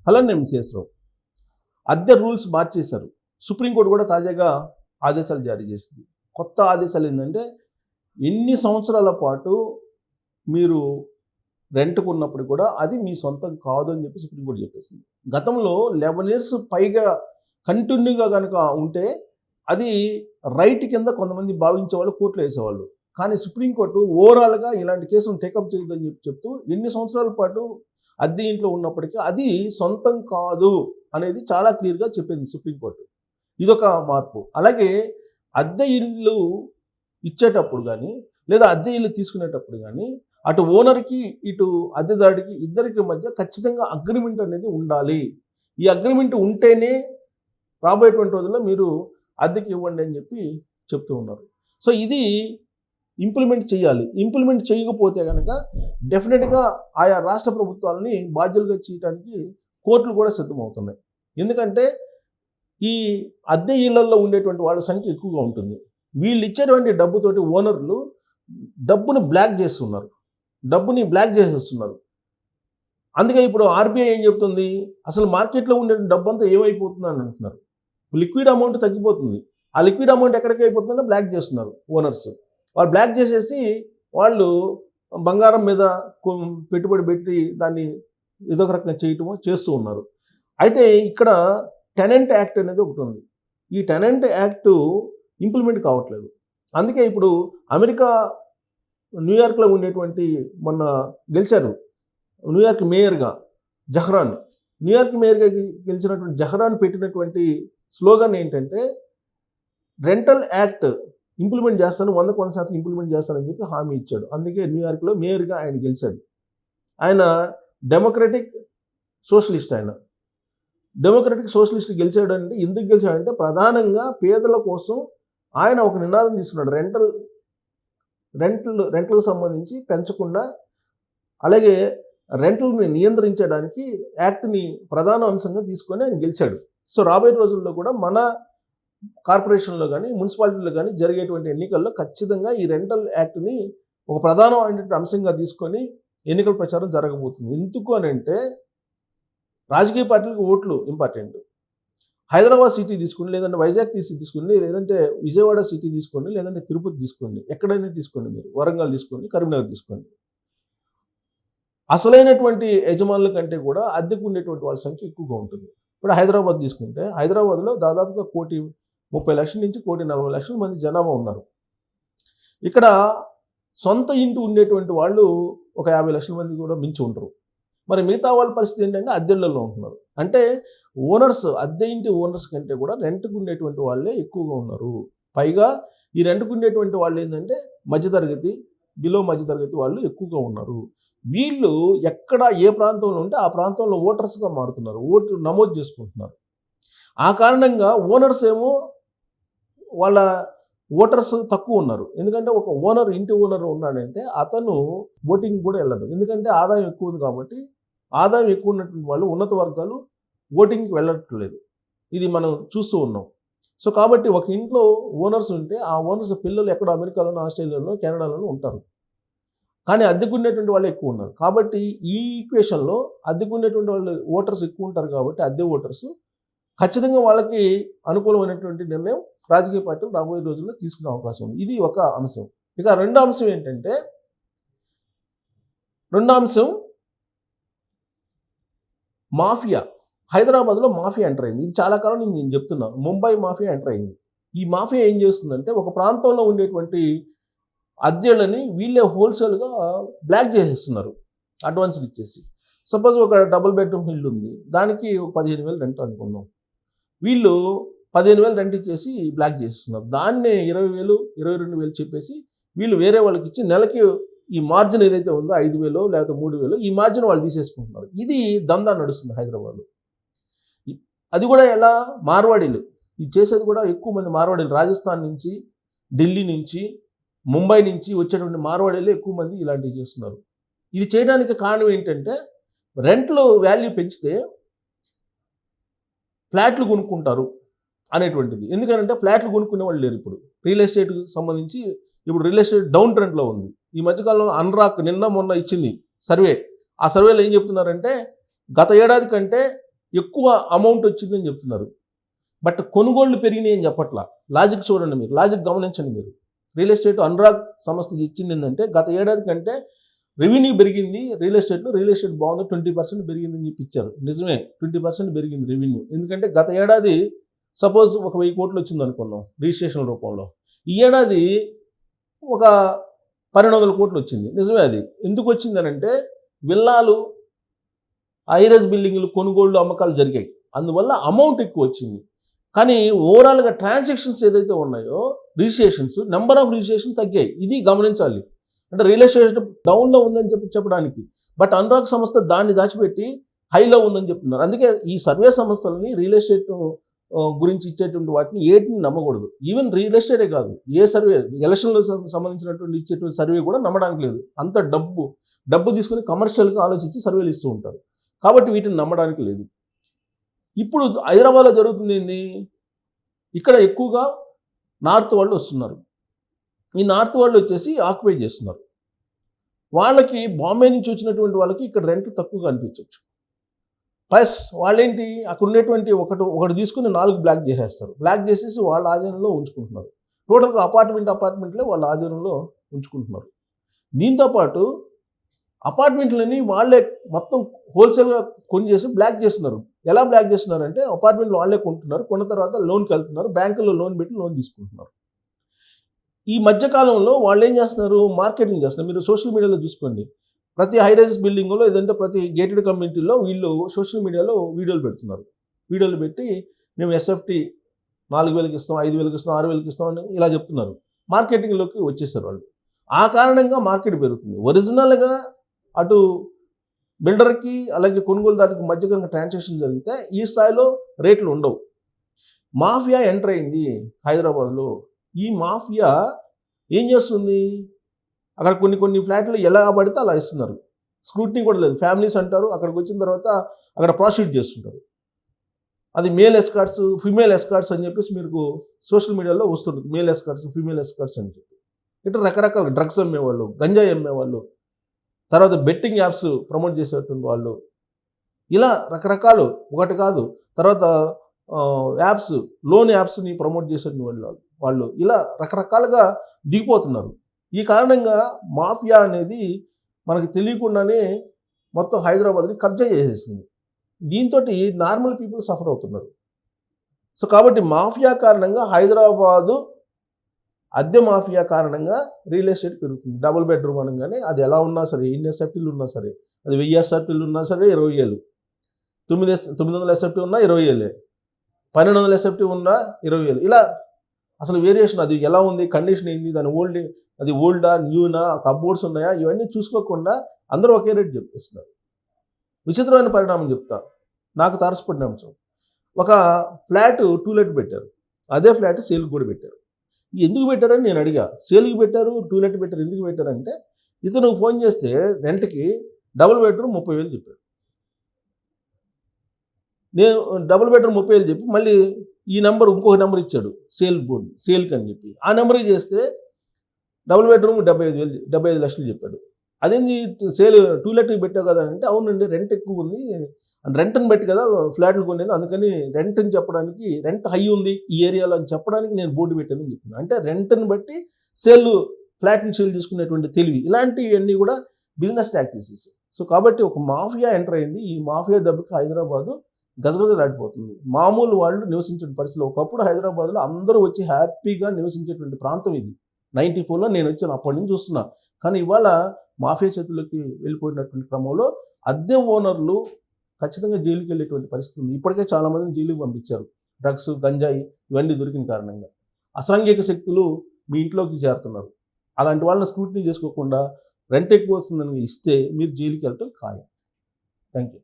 అలానే ఎంసీఎస్ రావు అద్దె రూల్స్ మార్చేశారు. సుప్రీంకోర్టు కూడా తాజాగా ఆదేశాలు జారీ చేసింది. కొత్త ఆదేశాలు ఏంటంటే ఎన్ని సంవత్సరాల పాటు మీరు రెంట్కు ఉన్నప్పుడు కూడా అది మీ సొంతం కాదు అని చెప్పి సుప్రీంకోర్టు చెప్పేసింది. గతంలో 11 years పైగా కంటిన్యూగా కనుక ఉంటే అది రైట్ కింద కొంతమంది భావించేవాళ్ళు, కోర్టులో వేసేవాళ్ళు. కానీ సుప్రీంకోర్టు ఓవరాల్గా ఇలాంటి కేసులను టేకప్ చేయొద్దని చెప్తూ ఎన్ని సంవత్సరాల పాటు అద్దె ఇంట్లో ఉన్నప్పటికీ అది సొంతం కాదు అనేది చాలా క్లియర్గా చెప్పింది సుప్రీంకోర్టు. ఇదొక మార్పు. అలాగే అద్దె ఇల్లు ఇచ్చేటప్పుడు కానీ లేదా అద్దె ఇల్లు తీసుకునేటప్పుడు కానీ అటు ఓనర్కి ఇటు అద్దెదారుడికి ఇద్దరికి మధ్య ఖచ్చితంగా అగ్రిమెంట్ అనేది ఉండాలి. ఈ అగ్రిమెంట్ ఉంటేనే రాబోయేటువంటి రోజుల్లో మీరు అద్దెకి ఇవ్వండి అని చెప్పి చెప్తూ ఉన్నారు. సో ఇది ఇంప్లిమెంట్ చేయాలి. ఇంప్లిమెంట్ చేయకపోతే కనుక డెఫినెట్గా ఆయా రాష్ట్ర ప్రభుత్వాలని బాధ్యులుగా చేయడానికి కోర్టులు కూడా సిద్ధమవుతున్నాయి. ఎందుకంటే ఈ అద్దె ఇళ్లలో ఉండేటువంటి వాళ్ళ సంఖ్య ఎక్కువగా ఉంటుంది. వీళ్ళు ఇచ్చేటువంటి డబ్బుతోటి ఓనర్లు డబ్బుని బ్లాక్ చేస్తున్నారు, చేసేస్తున్నారు. అందుకే ఇప్పుడు ఆర్బీఐ ఏం చెప్తుంది, అసలు మార్కెట్లో ఉండే డబ్బు అంతా ఏమైపోతుంది అని అంటున్నారు. లిక్విడ్ అమౌంట్ తగ్గిపోతుంది. ఆ లిక్విడ్ అమౌంట్ ఎక్కడికి అయిపోతుందో బ్లాక్ చేస్తున్నారు ఓనర్స్. వాళ్ళు బ్లాక్ చేసేసి వాళ్ళు బంగారం మీద పెట్టుబడి పెట్టి దాన్ని ఏదో ఒక రకంగా చేయటమో చేస్తూ ఉన్నారు. అయితే ఇక్కడ టెనెంట్ యాక్ట్ అనేది ఒకటి ఉంది. ఈ టెనెంట్ యాక్ట్ ఇంప్లిమెంట్ కావట్లేదు. అందుకే ఇప్పుడు అమెరికా న్యూయార్క్లో ఉండేటువంటి మొన్న గెలిచారు న్యూయార్క్ మేయర్గా గెలిచినటువంటి జహ్రాన్ పెట్టినటువంటి స్లోగన్ ఏంటంటే రెంటల్ యాక్ట్ ఇంప్లిమెంట్ చేస్తాను, 100% ఇంప్లిమెంట్ చేస్తానని చెప్పి హామీ ఇచ్చాడు. అందుకే న్యూయార్క్లో మేయర్గా ఆయన గెలిచాడు. ఆయన డెమోక్రటిక్ సోషలిస్ట్. గెలిచాడంటే ఎందుకు గెలిచాడంటే ప్రధానంగా పేదల కోసం ఆయన ఒక నినాదం తీసుకున్నాడు. రెంట్లకు సంబంధించి పెంచకుండా, అలాగే రెంట్లని నియంత్రించడానికి యాక్ట్ని ప్రధాన అంశంగా తీసుకొని ఆయన గెలిచాడు. సో రాబోయే రోజుల్లో కూడా మన కార్పొరేషన్లో కానీ మున్సిపాలిటీలో కానీ జరిగేటువంటి ఎన్నికల్లో ఖచ్చితంగా ఈ రెంటల్ యాక్ట్ని ఒక ప్రధానమైనటువంటి అంశంగా తీసుకొని ఎన్నికల ప్రచారం జరగబోతుంది. ఎందుకు అని అంటే రాజకీయ పార్టీలకు ఓట్లు ఇంపార్టెంట్. హైదరాబాద్ సిటీ తీసుకోండి, లేదంటే వైజాగ్ తీసుకోండి, లేదంటే విజయవాడ సిటీ తీసుకోండి, లేదంటే తిరుపతి తీసుకోండి, ఎక్కడైనా తీసుకోండి, మీరు వరంగల్ తీసుకోండి, కరీంనగర్ తీసుకోండి. అసలైనటువంటి యజమానుల కంటే కూడా అద్దెకు ఉండేటువంటి వాళ్ళ సంఖ్య ఎక్కువగా ఉంటుంది. ఇప్పుడు హైదరాబాద్ తీసుకుంటే హైదరాబాద్లో దాదాపుగా 1,30,00,000 నుంచి 1,40,00,000 మంది జనాభా ఉన్నారు. ఇక్కడ సొంత ఇంటి ఉండేటువంటి వాళ్ళు ఒక 50,00,000 మంది కూడా మించి ఉంటారు. మరి మిగతా వాళ్ళ పరిస్థితి ఏంటంటే అద్దెళ్లలో ఉంటున్నారు. అంటే అద్దె ఇంటి ఓనర్స్ కంటే కూడా రెంట్కు ఉండేటువంటి వాళ్ళే ఎక్కువగా ఉన్నారు. పైగా ఈ రెంట్కు ఉండేటువంటి వాళ్ళు ఏంటంటే మధ్యతరగతి, బిలో మధ్యతరగతి వాళ్ళు ఎక్కువగా ఉన్నారు. వీళ్ళు ఎక్కడ ఏ ప్రాంతంలో ఉంటే ఆ ప్రాంతంలో ఓటర్స్గా మారుతున్నారు, ఓటు నమోదు చేసుకుంటున్నారు. ఆ కారణంగా ఓనర్స్ ఏమో వాళ్ళ ఓటర్స్ తక్కువ ఉన్నారు. ఎందుకంటే ఒక ఇంటి ఓనర్ ఉన్నాడంటే అతను ఓటింగ్ కూడా వెళ్ళడు. ఎందుకంటే ఆదాయం ఎక్కువ ఉంది కాబట్టి ఆదాయం ఎక్కువ ఉన్నటువంటి వాళ్ళు ఉన్నత వర్గాలు ఓటింగ్కి వెళ్ళట్లేదు. ఇది మనం చూస్తూ ఉన్నాం. సో కాబట్టి ఒక ఇంట్లో ఓనర్స్ ఉంటే ఆ ఓనర్స్ పిల్లలు ఎక్కడ అమెరికాలోనూ, ఆస్ట్రేలియాలోనూ, కెనడాలోనూ ఉంటారు. కానీ అద్దెకునేటువంటి వాళ్ళు ఎక్కువ ఉన్నారు. కాబట్టి ఈ ఈక్వేషన్లో అద్దెకునేటువంటి వాళ్ళు ఓటర్స్ ఎక్కువ ఉంటారు కాబట్టి అద్దె ఓటర్స్ ఖచ్చితంగా వాళ్ళకి అనుకూలమైనటువంటి నిర్ణయం రాజకీయ పార్టీలు రాబోయే రోజుల్లో తీసుకునే అవకాశం ఉంది. ఇది ఒక అంశం. ఇక రెండో అంశం ఏంటంటే మాఫియా. హైదరాబాద్లో మాఫియా ఎంటర్ అయింది. ఇది చాలా కాలం నేను చెప్తున్నాను. ముంబై మాఫియా ఎంటర్ అయింది. ఈ మాఫియా ఏం చేస్తుందంటే ఒక ప్రాంతంలో ఉండేటువంటి అద్దెలని వీళ్ళే హోల్సేల్గా బ్లాక్ చేసేస్తున్నారు, అడ్వాన్స్లు ఇచ్చేసి. సపోజ్ ఒక డబుల్ బెడ్రూమ్ ఇల్లు ఉంది, దానికి 15,000 రెంట్ అనుకుందాం. వీళ్ళు 15,000 రెంట్ ఇచ్చేసి బ్లాక్ చేస్తున్నారు. దాన్నే 20,000, 22,000 చెప్పేసి వీళ్ళు వేరే వాళ్ళకి ఇచ్చి నెలకి ఈ మార్జిన్ ఏదైతే ఉందో 5,000 లేకపోతే 3,000 ఈ మార్జిన్ వాళ్ళు తీసేసుకుంటున్నారు. ఇది దందా నడుస్తుంది హైదరాబాద్లో. అది కూడా ఎలా? మార్వాడీలు ఇది చేసేది కూడా ఎక్కువ మంది మార్వాడీలు. రాజస్థాన్ నుంచి, ఢిల్లీ నుంచి, ముంబై నుంచి వచ్చేటువంటి మార్వాడీలు ఎక్కువ మంది ఇలాంటివి చేస్తున్నారు. ఇది చేయడానికి కారణం ఏంటంటే రెంట్లు వాల్యూ పెంచితే ఫ్లాట్లు కొనుక్కుంటారు అనేటువంటిది. ఎందుకంటే ఫ్లాట్లు కొనుక్కునే వాళ్ళు లేరు. ఇప్పుడు రియల్ ఎస్టేట్కి సంబంధించి ఇప్పుడు రియల్ ఎస్టేట్ డౌన్ ట్రెండ్లో ఉంది. ఈ మధ్యకాలంలో అన్రాక్ నిన్న మొన్న ఇచ్చింది సర్వే. ఆ సర్వేలో ఏం చెప్తున్నారంటే గత ఏడాది కంటే ఎక్కువ అమౌంట్ వచ్చిందని చెప్తున్నారు. బట్ కొనుగోళ్లు పెరిగినాయి అని చెప్పట్లా. లాజిక్ చూడండి, మీరు లాజిక్ గమనించండి. మీరు రియల్ ఎస్టేట్ అనురాగ్ సంస్థ ఇచ్చింది ఏంటంటే గత ఏడాది కంటే రెవెన్యూ పెరిగింది, రియల్ ఎస్టేట్ బాగుంది, 20% పెరిగిందని చెప్పి ఇచ్చారు. నిజమే, 20% పెరిగింది రెవెన్యూ. ఎందుకంటే గత ఏడాది సపోజ్ ఒక 1000 కోట్లు వచ్చింది అనుకున్నాం రిజిస్ట్రేషన్ రూపంలో, ఈ ఏడాది ఒక 1200 కోట్లు వచ్చింది. నిజమే. అది ఎందుకు వచ్చిందనంటే విల్లాలు, హైరైజ్ బిల్డింగ్లు కొనుగోళ్లు అమ్మకాలు జరిగాయి, అందువల్ల అమౌంట్ ఎక్కువ వచ్చింది. కానీ ఓవరాల్గా ట్రాన్సాక్షన్స్ ఏదైతే ఉన్నాయో రిజిస్ట్రేషన్స్, నెంబర్ ఆఫ్ రిజిస్ట్రేషన్ తగ్గాయి. ఇది గమనించాలి. అంటే రియల్ ఎస్టేట్ డౌన్లో ఉందని చెప్పడానికి, బట్ అనురాగ్ సంస్థ దాన్ని దాచిపెట్టి హైలో ఉందని చెప్తున్నారు. అందుకే ఈ సర్వే సంస్థలని రియల్ ఎస్టేట్ గురించి ఇచ్చేటువంటి వాటిని ఏటిని నమ్మకూడదు. ఈవెన్ రియల్ ఎస్టేటే కాదు, ఏ సర్వే ఎలక్షన్లకు సంబంధించినటువంటి ఇచ్చేటువంటి సర్వే కూడా నమ్మడానికి లేదు. అంత డబ్బు తీసుకుని కమర్షియల్గా ఆలోచించి సర్వేలు ఇస్తూ ఉంటారు. కాబట్టి వీటిని నమ్మడానికి లేదు. ఇప్పుడు హైదరాబాద్లో జరుగుతుంది ఏంది, ఇక్కడ ఎక్కువగా నార్త్ వాళ్ళు వస్తున్నారు. ఈ నార్త్ వాళ్ళు వచ్చేసి ఆక్యుపై చేస్తున్నారు. వాళ్ళకి బాంబే నుంచి వచ్చినటువంటి వాళ్ళకి ఇక్కడ రెంట్ తక్కువగా అనిపించవచ్చు. ప్లస్ వాళ్ళేంటి అక్కడ ఉండేటువంటి ఒకటి తీసుకుని 4 బ్లాక్ చేసేస్తారు. బ్లాక్ చేసేసి వాళ్ళ ఆధీనంలో ఉంచుకుంటున్నారు. టోటల్గా అపార్ట్మెంట్లే వాళ్ళ ఆధీనంలో ఉంచుకుంటున్నారు. దీంతోపాటు అపార్ట్మెంట్లని వాళ్ళే మొత్తం హోల్సేల్గా కొని చేసి బ్లాక్ చేస్తున్నారు. ఎలా బ్లాక్ చేస్తున్నారంటే అపార్ట్మెంట్లు వాళ్ళే కొంటున్నారు, కొన్న తర్వాత లోన్కి వెళ్తున్నారు, బ్యాంకుల్లో లోన్ పెట్టి లోన్ తీసుకుంటున్నారు. ఈ మధ్యకాలంలో వాళ్ళు ఏం చేస్తున్నారు, మార్కెటింగ్ చేస్తున్నారు. మీరు సోషల్ మీడియాలో చూసుకోండి, ప్రతి హైరైజ్ బిల్డింగ్లో లేదంటే ప్రతి గేటెడ్ కమ్యూనిటీలో వీళ్ళు సోషల్ మీడియాలో వీడియోలు పెడుతున్నారు. వీడియోలు పెట్టి మేము ఎస్ఎఫ్టీ 4000కి ఇస్తాం, 5000కి ఇస్తాం, 6000కి ఇస్తాం అని ఇలా చెప్తున్నారు. మార్కెటింగ్లోకి వచ్చేసారు వాళ్ళు. ఆ కారణంగా మార్కెట్ పెరుగుతుంది. ఒరిజినల్గా అటు బిల్డర్కి అలాగే కొనుగోలుదారుకి మధ్య కనుక ట్రాన్సాక్షన్ జరిగితే ఈ స్థాయిలో రేట్లు ఉండవు. మాఫియా ఎంటర్ అయింది హైదరాబాద్లో. ఈ మాఫియా ఏం చేస్తుంది, అక్కడ కొన్ని ఫ్లాట్లు ఎలా పడితే అలా ఇస్తున్నారు. స్క్రూటినీ కూడా లేదు. ఫ్యామిలీస్ అంటారు, అక్కడికి వచ్చిన తర్వాత అక్కడ ప్రాసిక్యూట్ చేస్తుంటారు. అది మేల్ ఎస్కార్ట్స్, ఫిమేల్ ఎస్కార్ట్స్ అని చెప్పేసి మీకు సోషల్ మీడియాలో వస్తుంటుంది. మేల్ ఎస్కార్ట్స్, ఫిమేల్ ఎస్కార్ట్స్ అని చెప్పి ఇట్లా రకరకాల డ్రగ్స్ అమ్మేవాళ్ళు, గంజాయి అమ్మేవాళ్ళు, తర్వాత బెట్టింగ్ యాప్స్ ప్రమోట్ చేసేటువంటి వాళ్ళు, ఇలా రకరకాలు ఒకటి కాదు. తర్వాత యాప్స్, లోన్ యాప్స్ని ప్రమోట్ చేసేటువంటి వాళ్ళు ఇలా రకరకాలుగా దిగిపోతున్నారు. ఈ కారణంగా మాఫియా అనేది మనకి తెలియకుండానే మొత్తం హైదరాబాద్ని కబ్జా చేసేసింది. దీంతో నార్మల్ పీపుల్ సఫర్ అవుతున్నారు. సో కాబట్టి మాఫియా కారణంగా హైదరాబాదు, అద్దె మాఫియా కారణంగా రియల్ ఎస్టేట్ పెరుగుతుంది. డబుల్ బెడ్రూమ్ అనగానే అది ఎలా ఉన్నా సరే, ఎన్ని ఎస్ఎఫ్టీలు ఉన్నా సరే, అది 1000 ఎస్ఎఫ్టీలు ఉన్నా సరే 20,000, 900 ఎస్ఎఫ్టీ ఉన్నా 20,000, 1200 ఎస్ఎఫ్టీ ఉన్నా 20,000. ఇలా అసలు వేరియేషన్, అది ఎలా ఉంది, కండిషన్ ఏంది, అది ఓల్డా, న్యూనా, కప్బోర్డ్స్ ఉన్నాయా, ఇవన్నీ చూసుకోకుండా అందరూ ఒకే రేట్ చెప్పేస్తున్నారు. విచిత్రమైన పరిణామం చెప్తా, నాకు తారసపడిన అంశం. ఒక ఫ్లాట్ 2 లెట్ పెట్టారు, అదే ఫ్లాట్ సేల్కి కూడా పెట్టారు. ఎందుకు పెట్టారని నేను అడిగా. సేల్కి పెట్టారు, 2 లెట్ పెట్టారు, ఎందుకు పెట్టారంటే ఇతను ఫోన్ చేస్తే రెంట్కి డబుల్ బెడ్రూమ్ 30,000 చెప్పాడు. నేను డబుల్ బెడ్రూమ్ 30,000 చెప్పి మళ్ళీ ఈ నెంబర్ ఇంకొక నెంబర్ ఇచ్చాడు, సేల్కి అని చెప్పి. ఆ నెంబర్కి చేస్తే డబుల్ బెడ్రూమ్ 75 లక్షలు చెప్పాడు. అదేంది సేల్ 2 లెట్కి పెట్టావు కదా అంటే, అవునండి రెంట్ ఎక్కువ ఉంది, రెంట్ని బట్టి కదా ఫ్లాట్లు కొనేది, అందుకని రెంట్ని చెప్పడానికి, రెంట్ హై ఉంది ఈ ఏరియాలో అని చెప్పడానికి నేను బోర్డు పెట్టానని చెప్తున్నాను. అంటే రెంట్ని బట్టి ఫ్లాట్ని సేల్ చేసుకునేటువంటి తెలివి, ఇలాంటివన్నీ కూడా బిజినెస్ ప్రాక్టీసెస్. సో కాబట్టి ఒక మాఫియా ఎంటర్ అయింది. ఈ మాఫియా దెబ్బకి హైదరాబాదు గజగజలాడిపోతుంది. మామూలు వాళ్ళు నివసించే పరిస్థితులు. ఒకప్పుడు హైదరాబాద్లో అందరూ వచ్చి హ్యాపీగా నివసించేటువంటి ప్రాంతం ఇది. 94లో నేను వచ్చాను, అప్పటి నుంచి చూస్తున్నా. కానీ ఇవాళ మాఫియా చేతుల్లోకి వెళ్ళిపోయినటువంటి క్రమంలో అద్దె ఓనర్లు ఖచ్చితంగా జైలుకి వెళ్ళేటువంటి పరిస్థితి ఉంది. ఇప్పటికే చాలామందిని జైలుకి పంపించారు, డ్రగ్స్, గంజాయి ఇవన్నీ దొరికిన కారణంగా. అసాంఘిక శక్తులు మీ ఇంట్లోకి చేరుతున్నారు. అలాంటి వాళ్ళని స్క్రూటినీ చేసుకోకుండా రెంట్ ఎక్కువ వస్తుందని ఇస్తే మీరు జైలుకి వెళ్ళటం ఖాయం. Thank you.